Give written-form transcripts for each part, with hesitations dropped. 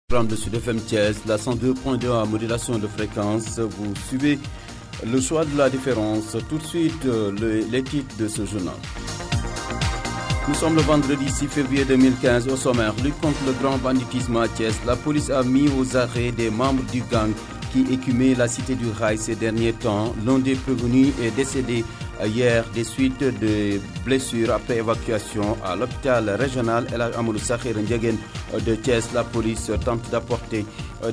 Programme de Sud FM Thiès, la 102.2 à modulation de fréquence. Vous suivez le choix de la différence. Tout de suite, les titres de ce journal. Nous sommes le vendredi 6 février 2015 au sommaire. Lutte contre le grand banditisme à Thiès. La police a mis aux arrêts des membres du gang qui écumaient la cité du Rail ces derniers temps. L'un des prévenus est décédé hier des suites de blessures après évacuation à l'hôpital régional El Amadou Sakhir Ndiéguène de Thiès. La police tente d'apporter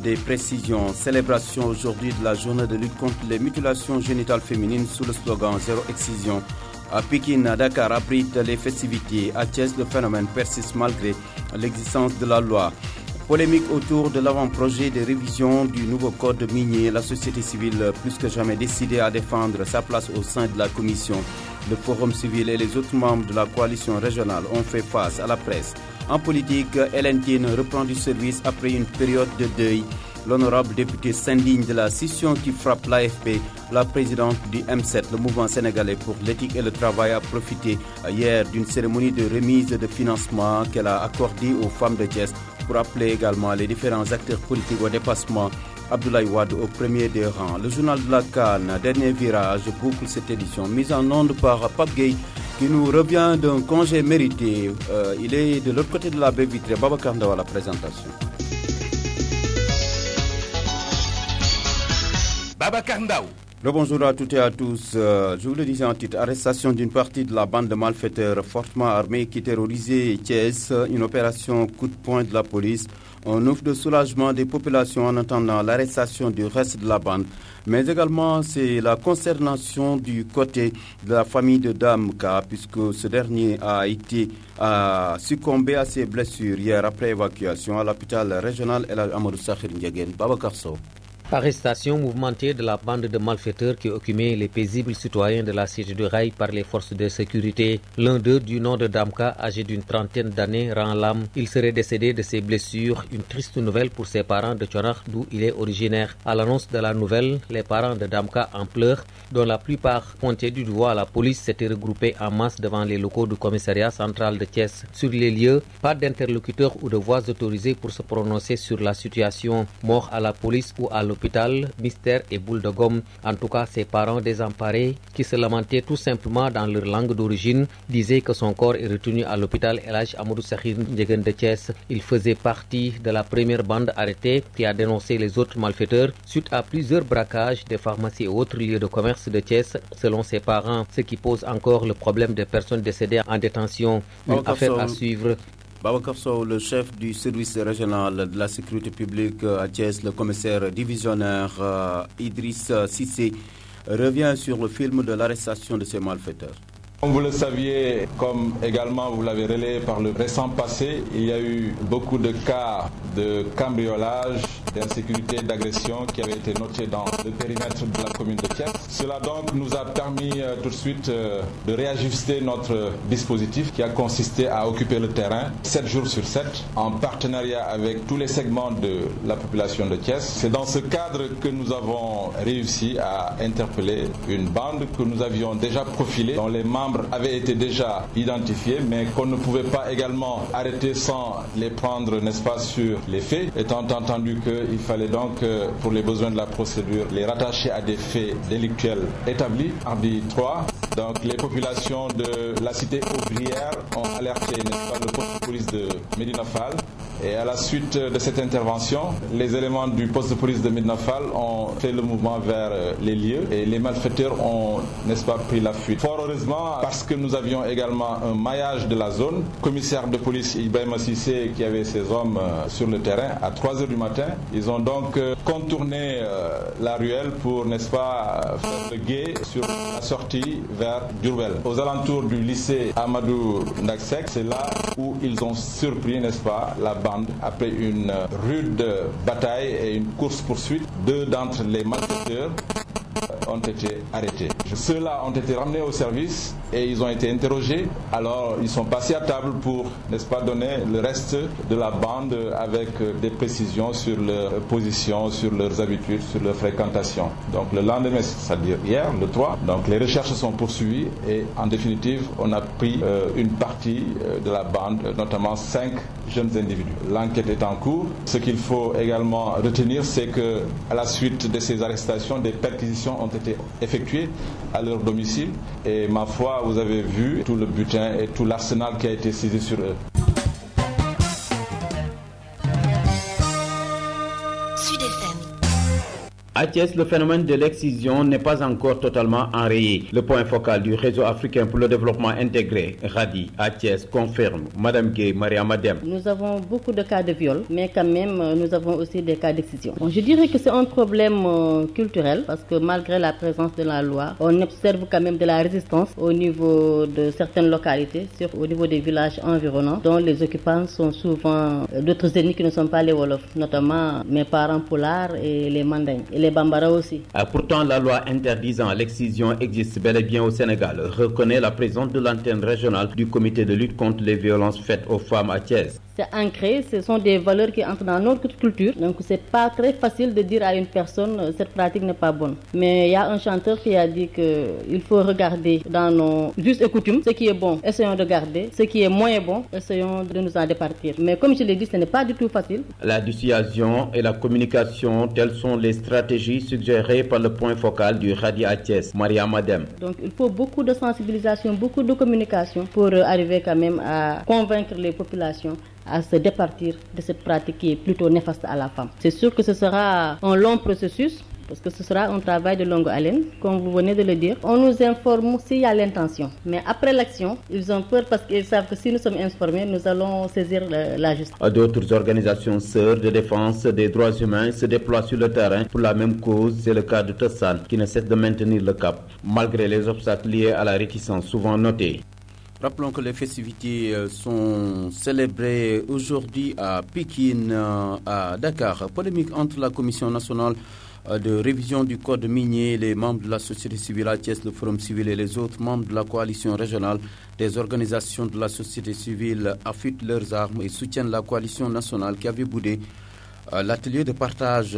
des précisions. Célébration aujourd'hui de la journée de lutte contre les mutilations génitales féminines sous le slogan Zéro excision. À Pékin, à Dakar abrite les festivités. À Thiès, le phénomène persiste malgré l'existence de la loi. Polémique autour de l'avant-projet de révision du nouveau code minier. La société civile, plus que jamais décidée à défendre sa place au sein de la commission. Le Forum civil et les autres membres de la coalition régionale ont fait face à la presse. En politique, Hélène Tine reprend du service après une période de deuil. L'honorable député s'indigne de la scission qui frappe l'AFP. La présidente du M7, le mouvement sénégalais pour l'éthique et le travail, a profité hier d'une cérémonie de remise de financement qu'elle a accordée aux femmes de Thiès pour appeler également les différents acteurs politiques au dépassement. Abdoulaye Wade au premier des rangs. Le journal de la Cannes, dernier virage, boucle cette édition. Mise en onde par Pape Gueye qui nous revient d'un congé mérité. Il est de l'autre côté de la baie vitrée. Babacar Ndaw à la présentation. Babacar Ndaw. Bonjour à toutes et à tous. Je vous le disais en titre, arrestation d'une partie de la bande de malfaiteurs fortement armés qui terrorisait Thiès, une opération coup de poing de la police, un ouf de soulagement des populations en attendant l'arrestation du reste de la bande. Mais également, c'est la consternation du côté de la famille de Damka, puisque ce dernier a succombé à ses blessures hier après évacuation à l'hôpital régional El Amadou Sakhir Ndiéguène. Babacar Sow. Arrestation mouvementée de la bande de malfaiteurs qui occupait les paisibles citoyens de la cité du Rail par les forces de sécurité. L'un d'eux, du nom de Damka, âgé d'une trentaine d'années, rend l'âme. Il serait décédé de ses blessures. Une triste nouvelle pour ses parents de Tchonakh, d'où il est originaire. À l'annonce de la nouvelle, les parents de Damka en pleurs, dont la plupart pointaient du doigt à la police, s'étaient regroupés en masse devant les locaux du commissariat central de Thiès. Sur les lieux, pas d'interlocuteurs ou de voix autorisées pour se prononcer sur la situation. Mort à la police ou à l'hôpital, mystère et boule de gomme. En tout cas, ses parents désemparés, qui se lamentaient tout simplement dans leur langue d'origine, disaient que son corps est retenu à l'hôpital El Amadou Sakhir Ndiéguène de Thiès. Il faisait partie de la première bande arrêtée qui a dénoncé les autres malfaiteurs suite à plusieurs braquages des pharmacies et autres lieux de commerce de Thiès, selon ses parents, ce qui pose encore le problème des personnes décédées en détention. Une affaire à suivre. Babacar Sow, le chef du service régional de la sécurité publique à Thiès, le commissaire divisionnaire Idriss Sissé, revient sur le film de l'arrestation de ces malfaiteurs. Comme vous le saviez, comme également vous l'avez relayé par le récent passé, il y a eu beaucoup de cas de cambriolage, d'insécurité, d'agression qui avaient été notés dans le périmètre de la commune de Thiès. Cela donc nous a permis tout de suite de réajuster notre dispositif qui a consisté à occuper le terrain 7 jours sur 7 en partenariat avec tous les segments de la population de Thiès. C'est dans ce cadre que nous avons réussi à interpeller une bande que nous avions déjà profilée, dont les membres avaient été déjà identifiés, mais qu'on ne pouvait pas également arrêter sans les prendre, n'est-ce pas, sur les faits, étant entendu qu'il fallait donc, pour les besoins de la procédure, les rattacher à des faits délictuels établis. Mardi 3, donc les populations de la cité ouvrière ont alerté, n'est-ce pas, le poste de police de Médina Fall. Et à la suite de cette intervention, les éléments du poste de police de Médina Fall ont fait le mouvement vers les lieux et les malfaiteurs ont, n'est-ce pas, pris la fuite. Fort heureusement, parce que nous avions également un maillage de la zone, commissaire de police Ibrahima Sissé qui avait ses hommes sur le terrain à 3h du matin. Ils ont donc contourné la ruelle pour, n'est-ce pas, faire le guet sur la sortie vers Diourbel. Aux alentours du lycée Amadou Ndaksek, c'est là où ils ont surpris, n'est-ce pas, la bande après une rude bataille et une course-poursuite. Deux d'entre les malfaiteurs ont été arrêtés. Ceux-là ont été ramenés au service et ils ont été interrogés. Alors ils sont passés à table pour, n'est-ce pas, donner le reste de la bande avec des précisions sur leur position, sur leurs habitudes, sur leur fréquentation. Donc le lendemain, c'est-à-dire hier, le 3, donc les recherches sont poursuivies et en définitive, on a pris une partie de la bande, notamment 5 jeunes individus. L'enquête est en cours. Ce qu'il faut également retenir, c'est que à la suite de ces arrestations, des perquisitions ont été effectuées à leur domicile et ma foi, vous avez vu tout le butin et tout l'arsenal qui a été saisi sur eux. À Thiès, le phénomène de l'excision n'est pas encore totalement enrayé. Le point focal du réseau africain pour le développement intégré, RADI, à Thiès, confirme Mme Gueye Mariamadem. Nous avons beaucoup de cas de viol, mais quand même, nous avons aussi des cas d'excision. Bon, je dirais que c'est un problème culturel, parce que malgré la présence de la loi, on observe quand même de la résistance au niveau de certaines localités, au niveau des villages environnants, dont les occupants sont souvent d'autres ethnies qui ne sont pas les Wolofs, notamment mes parents Poulard et les Mandingues. Les Bambara aussi. Pourtant, la loi interdisant l'excision existe bel et bien au Sénégal, reconnaît la présence de l'antenne régionale du comité de lutte contre les violences faites aux femmes à Thiès. C'est ancré, ce sont des valeurs qui entrent dans notre culture. Donc c'est pas très facile de dire à une personne cette pratique n'est pas bonne. Mais il y a un chanteur qui a dit qu'il faut regarder dans nos us et coutumes ce qui est bon, essayons de garder. Ce qui est moins bon, essayons de nous en départir. Mais comme je l'ai dit, ce n'est pas du tout facile. La dissuasion et la communication, telles sont les stratégies suggérées par le point focal du RADI à Thiès, Maria Madem. Donc il faut beaucoup de sensibilisation, beaucoup de communication pour arriver quand même à convaincre les populations à se départir de cette pratique qui est plutôt néfaste à la femme. C'est sûr que ce sera un long processus, parce que ce sera un travail de longue haleine, comme vous venez de le dire. On nous informe s'il y a l'intention. Mais après l'action, ils ont peur parce qu'ils savent que si nous sommes informés, nous allons saisir la justice. D'autres organisations sœurs de défense des droits humains se déploient sur le terrain pour la même cause. C'est le cas de Tessan, qui ne cesse de maintenir le cap, malgré les obstacles liés à la réticence souvent notée. Rappelons que les festivités sont célébrées aujourd'hui à Pékin, à Dakar. Polémique entre la Commission nationale de révision du code minier, les membres de la société civile à Thiès, le Forum civil et les autres membres de la coalition régionale des organisations de la société civile affûtent leurs armes et soutiennent la coalition nationale qui avait boudé l'atelier de partage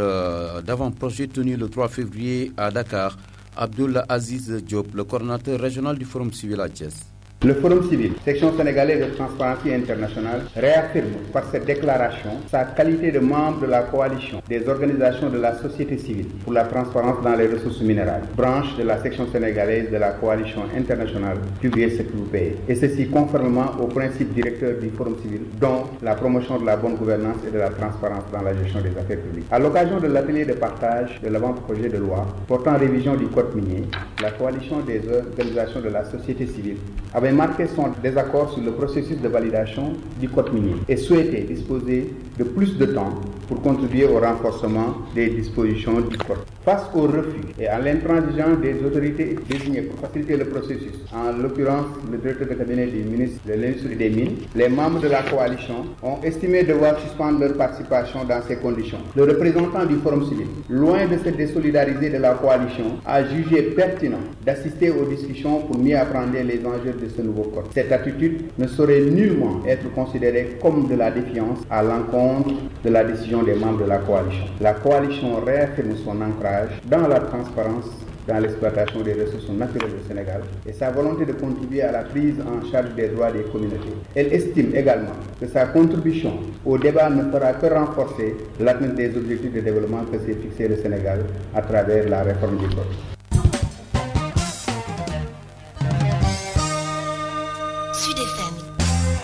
d'avant-projet tenu le 3 février à Dakar. Abdul Aziz Diop, le coordinateur régional du Forum civil à Thiès. Le Forum civil, section sénégalaise de Transparency International, réaffirme par cette déclaration sa qualité de membre de la coalition des organisations de la société civile pour la transparence dans les ressources minérales, branche de la section sénégalaise de la coalition internationale QBS-CQPE, et ceci conformément aux principes directeurs du Forum civil, dont la promotion de la bonne gouvernance et de la transparence dans la gestion des affaires publiques. À l'occasion de l'atelier de partage de l'avant-projet de loi portant révision du code minier, la coalition des organisations de la société civile avait marqué son désaccord sur le processus de validation du code minier et souhaitait disposer de plus de temps pour contribuer au renforcement des dispositions du code. Face au refus et à l'intransigeance des autorités désignées pour faciliter le processus, en l'occurrence le directeur de cabinet du ministre de l'Industrie et des Mines, les membres de la coalition ont estimé devoir suspendre leur participation dans ces conditions. Le représentant du Forum civil, loin de se désolidariser de la coalition, a jugé pertinent d'assister aux discussions pour mieux appréhender les enjeux de ce nouveau code. Cette attitude ne saurait nullement être considérée comme de la défiance à l'encontre de la décision des membres de la coalition. La coalition réaffirme son ancrage dans la transparence dans l'exploitation des ressources naturelles au Sénégal et sa volonté de contribuer à la prise en charge des droits des communautés. Elle estime également que sa contribution au débat ne fera que renforcer l'atteinte des objectifs de développement que s'est fixé le Sénégal à travers la réforme du code.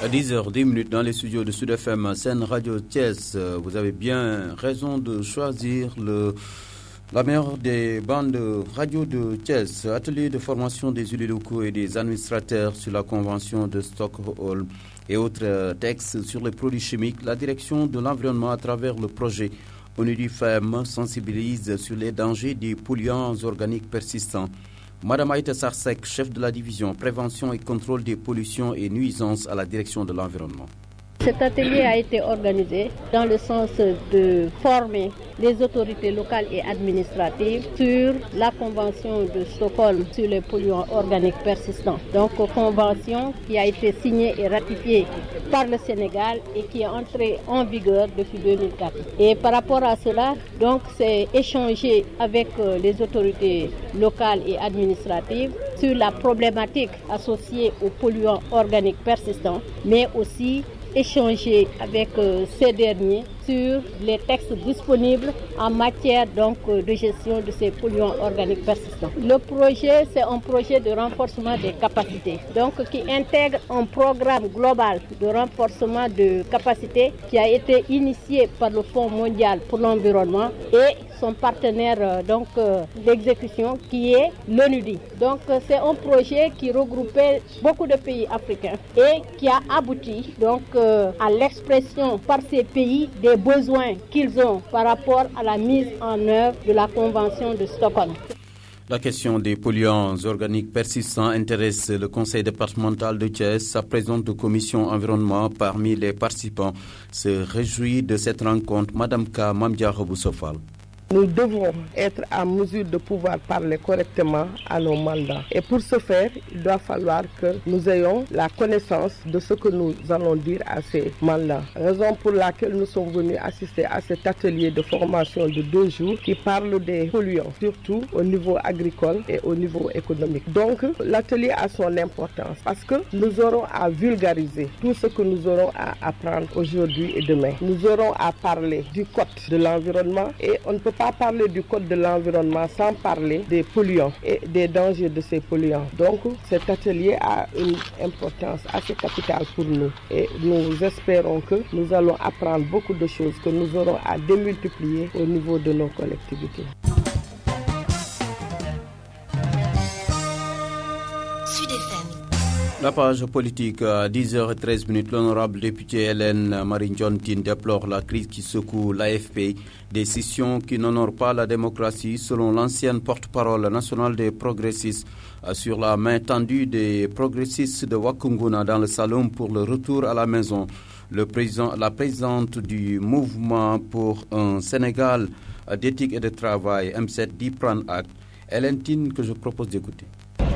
À 10h10 dans les studios de Sud FM, Sen Radio Thiès. Vous avez bien raison de choisir la meilleure des bandes radio de Thiès. Atelier de formation des élus locaux et des administrateurs sur la convention de Stockholm et autres textes sur les produits chimiques. La direction de l'environnement à travers le projet ONU-FEM sensibilise sur les dangers des polluants organiques persistants. Madame Aïta Sarsek, chef de la division prévention et contrôle des pollutions et nuisances à la direction de l'environnement. Cet atelier a été organisé dans le sens de former les autorités locales et administratives sur la Convention de Stockholm sur les polluants organiques persistants. Donc, convention qui a été signée et ratifiée par le Sénégal et qui est entrée en vigueur depuis 2004. Et par rapport à cela, donc, c'est échanger avec les autorités locales et administratives sur la problématique associée aux polluants organiques persistants, mais aussi échanger avec ces derniers sur les textes disponibles en matière donc de gestion de ces polluants organiques persistants. Le projet, c'est un projet de renforcement des capacités, donc qui intègre un programme global de renforcement de capacités qui a été initié par le Fonds mondial pour l'environnement et son partenaire donc d'exécution qui est l'ONUDI. Donc c'est un projet qui regroupait beaucoup de pays africains et qui a abouti donc à l'expression par ces pays des besoins qu'ils ont par rapport à la mise en œuvre de la Convention de Stockholm. La question des polluants organiques persistants intéresse le conseil départemental de Thiès. Sa présidente de commission environnement parmi les participants se réjouit de cette rencontre. Madame K. Mamdia Reboussofal. Nous devons être en mesure de pouvoir parler correctement à nos mandats. Et pour ce faire, il doit falloir que nous ayons la connaissance de ce que nous allons dire à ces mandats. Raison pour laquelle nous sommes venus assister à cet atelier de formation de 2 jours qui parle des polluants, surtout au niveau agricole et au niveau économique. Donc, l'atelier a son importance parce que nous aurons à vulgariser tout ce que nous aurons à apprendre aujourd'hui et demain. Nous aurons à parler du code de l'environnement et on ne peut pas parler du code de l'environnement sans parler des polluants et des dangers de ces polluants. Donc cet atelier a une importance assez capitale pour nous et nous espérons que nous allons apprendre beaucoup de choses que nous aurons à démultiplier au niveau de nos collectivités. La page politique à 10h13, l'honorable député Hélène Marie-Ndione déplore la crise qui secoue l'AFP, décision qui n'honore pas la démocratie selon l'ancienne porte-parole nationale des progressistes sur la main tendue des progressistes de Wakunguna dans le salon pour le retour à la maison. La présidente du mouvement pour un Sénégal d'éthique et de travail, M7, dit prendre acte. Hélène Tine, que je propose d'écouter.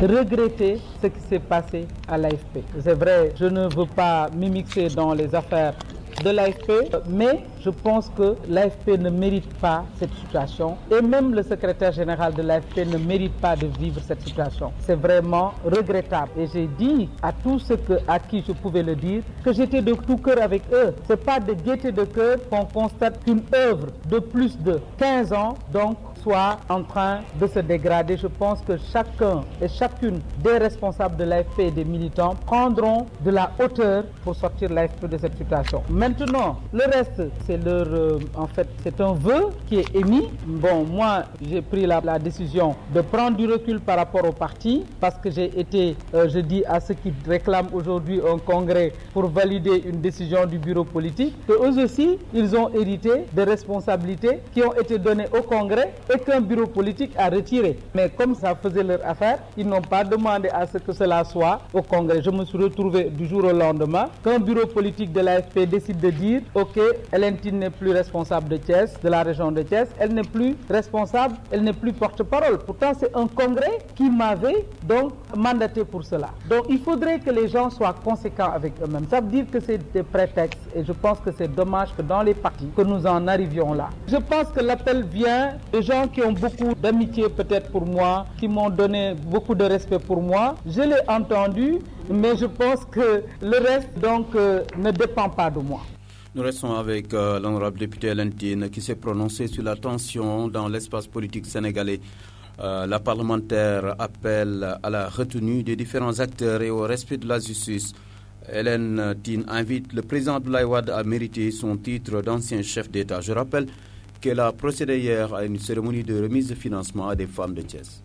Regretter ce qui s'est passé à l'AFP. C'est vrai, je ne veux pas m'immiscer dans les affaires de l'AFP, mais je pense que l'AFP ne mérite pas cette situation et même le secrétaire général de l'AFP ne mérite pas de vivre cette situation. C'est vraiment regrettable et j'ai dit à tous ceux à qui je pouvais le dire que j'étais de tout cœur avec eux. C'est pas de gaieté de cœur qu'on constate qu'une œuvre de plus de 15 ans donc soit en train de se dégrader. Je pense que chacun et chacune des responsables de l'AFP et des militants prendront de la hauteur pour sortir l'AFP de cette situation. Maintenant, le reste, c'est c'est un vœu qui est émis. Bon, moi, j'ai pris la décision de prendre du recul par rapport au parti parce que j'ai été, je dis à ceux qui réclament aujourd'hui un congrès pour valider une décision du bureau politique, que eux aussi, ils ont hérité des responsabilités qui ont été données au congrès et qu'un bureau politique a retiré. Mais comme ça faisait leur affaire, ils n'ont pas demandé à ce que cela soit au congrès. Je me suis retrouvé du jour au lendemain qu'un bureau politique de l'AFP décide de dire ok, Hélène Tine n'est plus responsable de Thiès, de la région de Thiès, elle n'est plus responsable, elle n'est plus porte-parole. Pourtant, c'est un congrès qui m'avait donc mandaté pour cela. Donc, il faudrait que les gens soient conséquents avec eux-mêmes. Ça veut dire que c'est des prétextes et je pense que c'est dommage que dans les partis, que nous en arrivions là. Je pense que l'appel vient de gens qui ont beaucoup d'amitié peut-être pour moi, qui m'ont donné beaucoup de respect pour moi. Je l'ai entendu, mais je pense que le reste donc ne dépend pas de moi. Nous restons avec l'honorable député Hélène Tine qui s'est prononcé sur la tension dans l'espace politique sénégalais. La parlementaire appelle à la retenue des différents acteurs et au respect de la justice. Hélène Tine invite le président Abdoulaye Wade à mériter son titre d'ancien chef d'État. Je rappelle qu'elle a procédé hier à une cérémonie de remise de financement à des femmes de Thiès.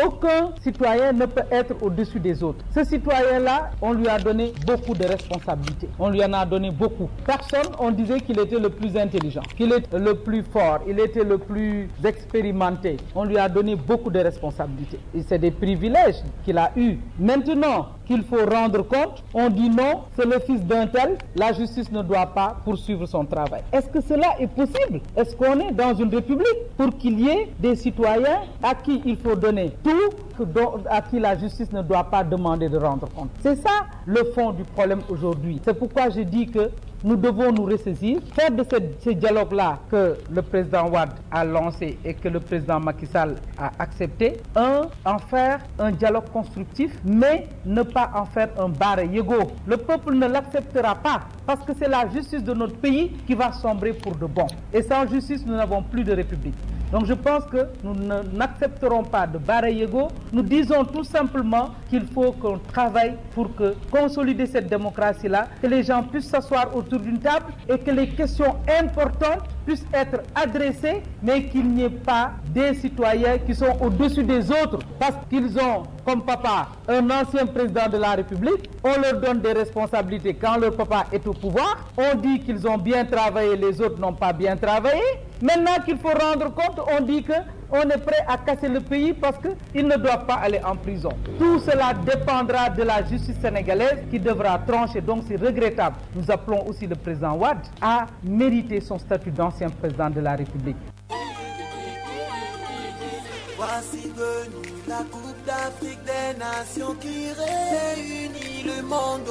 Aucun citoyen ne peut être au-dessus des autres. Ce citoyen-là, on lui a donné beaucoup de responsabilités. On lui en a donné beaucoup. Personne, on disait qu'il était le plus intelligent, qu'il était le plus fort, il était le plus expérimenté. On lui a donné beaucoup de responsabilités. Et c'est des privilèges qu'il a eus. Maintenant, qu'il faut rendre compte, on dit non, c'est le fils d'un tel, la justice ne doit pas poursuivre son travail. Est-ce que cela est possible? Est-ce qu'on est dans une république pour qu'il y ait des citoyens à qui il faut donner tout, à qui la justice ne doit pas demander de rendre compte? C'est ça le fond du problème aujourd'hui. C'est pourquoi je dis que nous devons nous ressaisir, faire de ce dialogue-là que le président Wade a lancé et que le président Macky Sall a accepté, en faire un dialogue constructif, mais ne pas en faire un barre-yego. Le peuple ne l'acceptera pas parce que c'est la justice de notre pays qui va sombrer pour de bon. Et sans justice, nous n'avons plus de république. Donc je pense que nous n'accepterons pas de barre-yego. Nous disons tout simplement qu'il faut qu'on travaille pour consolider cette démocratie-là, que les gens puissent s'asseoir autour d'une table et que les questions importantes puissent être adressées, mais qu'il n'y ait pas des citoyens qui sont au-dessus des autres parce qu'ils ont, comme papa, un ancien président de la République. On leur donne des responsabilités quand leur papa est au pouvoir. On dit qu'ils ont bien travaillé, les autres n'ont pas bien travaillé. Maintenant qu'il faut rendre compte, on dit qu'on est prêt à casser le pays parce qu'ils ne doivent pas aller en prison. Tout cela dépendra de la justice sénégalaise qui devra trancher. Donc c'est regrettable. Nous appelons aussi le président Wade à mériter son statut d'ancien président de la République. Voici venue la Coupe d'Afrique des Nations qui réunit le monde.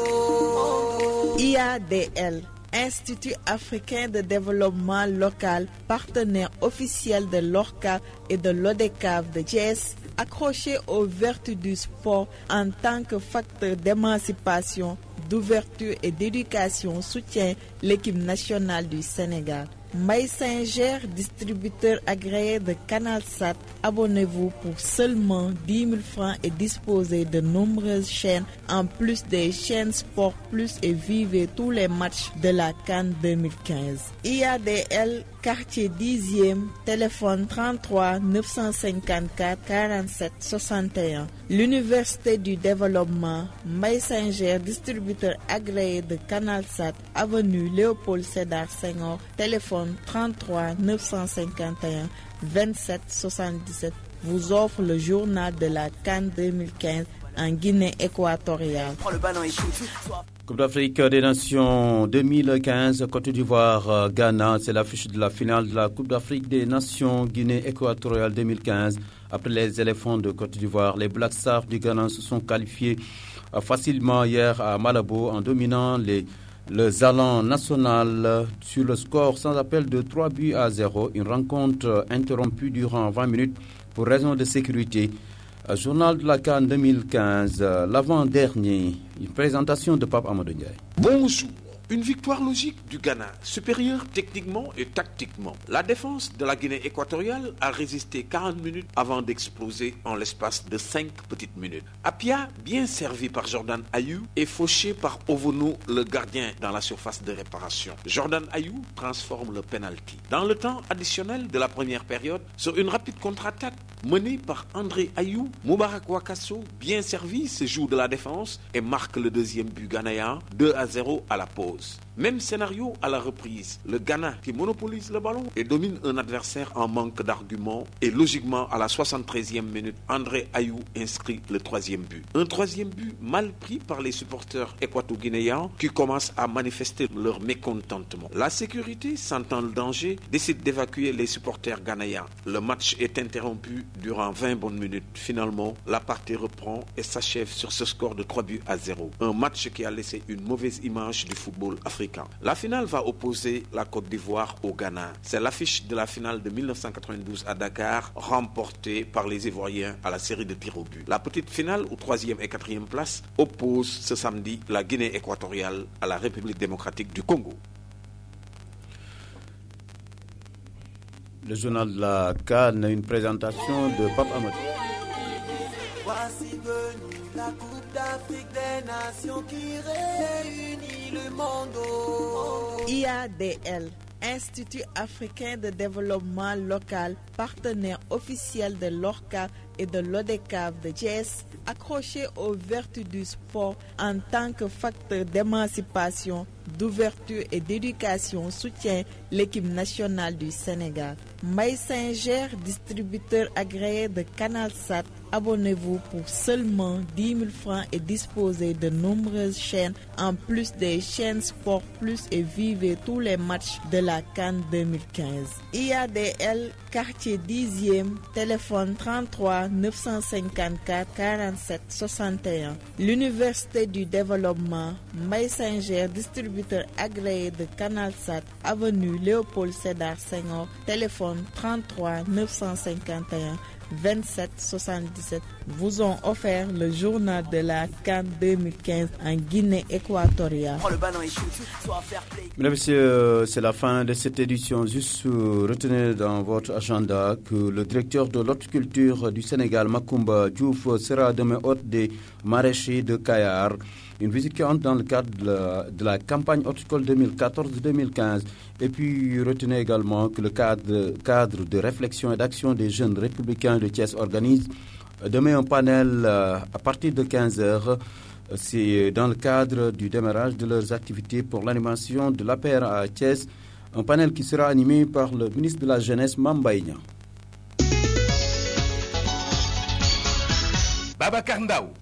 IADL, Institut africain de développement local, partenaire officiel de l'ORCAV et de l'ODCAV de Thiès, accroché aux vertus du sport en tant que facteur d'émancipation, d'ouverture et d'éducation, soutient l'équipe nationale du Sénégal. Mbaye Singer, distributeur agréé de CanalSat, abonnez-vous pour seulement 10 000 francs et disposez de nombreuses chaînes en plus des chaînes Sport Plus et vivez tous les matchs de la CAN 2015. IADL, quartier 10e, téléphone 33 954 47 61. L'Université du développement, Mbaye Singer, distributeur agréé de CanalSat, avenue Léopold Sédar Senghor, téléphone 33 951 27 77, vous offre le journal de la CAN 2015 en Guinée équatoriale. Coupe d'Afrique des Nations 2015, Côte d'Ivoire, Ghana, c'est l'affiche de la finale de la Coupe d'Afrique des Nations Guinée équatoriale 2015. Après les éléphants de Côte d'Ivoire, les Black Stars du Ghana se sont qualifiés facilement hier à Malabo en dominant le Allan national sur le score sans appel de 3-0. Une rencontre interrompue durant 20 minutes pour raison de sécurité. Journal de la CAN 2015, l'avant-dernier, une présentation de Pape Amadou Ndiaye. Bonjour. Une victoire logique du Ghana, supérieure techniquement et tactiquement. La défense de la Guinée équatoriale a résisté 40 minutes avant d'exploser en l'espace de 5 petites minutes. Apia, bien servi par Jordan Ayew, est fauché par Ovono, le gardien, dans la surface de réparation. Jordan Ayew transforme le penalty. Dans le temps additionnel de la première période, sur une rapide contre-attaque menée par André Ayew, Moubarak Wakasso, bien servi, se joue de la défense et marque le deuxième but ghanéen, 2-0 à la pause. Même scénario à la reprise. Le Ghana qui monopolise le ballon et domine un adversaire en manque d'arguments. Et logiquement, à la 73e minute, André Ayew inscrit le troisième but. Un troisième but mal pris par les supporters équato-guinéens qui commencent à manifester leur mécontentement. La sécurité, sentant le danger, décide d'évacuer les supporters ghanéens. Le match est interrompu durant 20 bonnes minutes. Finalement, la partie reprend et s'achève sur ce score de 3-0. Un match qui a laissé une mauvaise image du football africain. La finale va opposer la Côte d'Ivoire au Ghana. C'est l'affiche de la finale de 1992 à Dakar, remportée par les Ivoiriens à la série de tirs au but. La petite finale aux 3e et 4e places oppose ce samedi la Guinée équatoriale à la République démocratique du Congo. Le journal de la CAN, une présentation de Pape Amadou. Voici venue la Coupe d'Afrique des Nations qui réunit le monde. IADL, Institut africain de développement local, partenaire officiel de l'ORCAV et de l'ODCAV de Thiès, accroché aux vertus du sport en tant que facteur d'émancipation, d'ouverture et d'éducation soutient l'équipe nationale du Sénégal. Mbaye Singer, distributeur agréé de CanalSat, abonnez-vous pour seulement 10 000 francs et disposez de nombreuses chaînes en plus des chaînes Sport Plus et vivez tous les matchs de la CAN 2015. IADL, quartier 10e, téléphone 33 954 47 61. L'Université du Développement, Mbaye Singer, distributeur agréé de CanalSat, avenue Léopold Sédar Senghor, téléphone 33 951 27 77 vous ont offert le journal de la CAN 2015 en Guinée équatoriale. Mesdames et messieurs, c'est la fin de cette édition. Juste retenez dans votre agenda que le directeur de l'horticulture du Sénégal, Macoumba Diouf, sera demain hôte des maraîchers de Kayar. Une visite qui entre dans le cadre de la campagne horticole 2014-2015. Et puis, retenez également que le cadre de réflexion et d'action des jeunes républicains de Thiès organise demain un panel à partir de 15h. C'est dans le cadre du démarrage de leurs activités pour l'animation de l'APR à Thiès. Un panel qui sera animé par le ministre de la Jeunesse, Mamba Ignan. Babacar Ndaw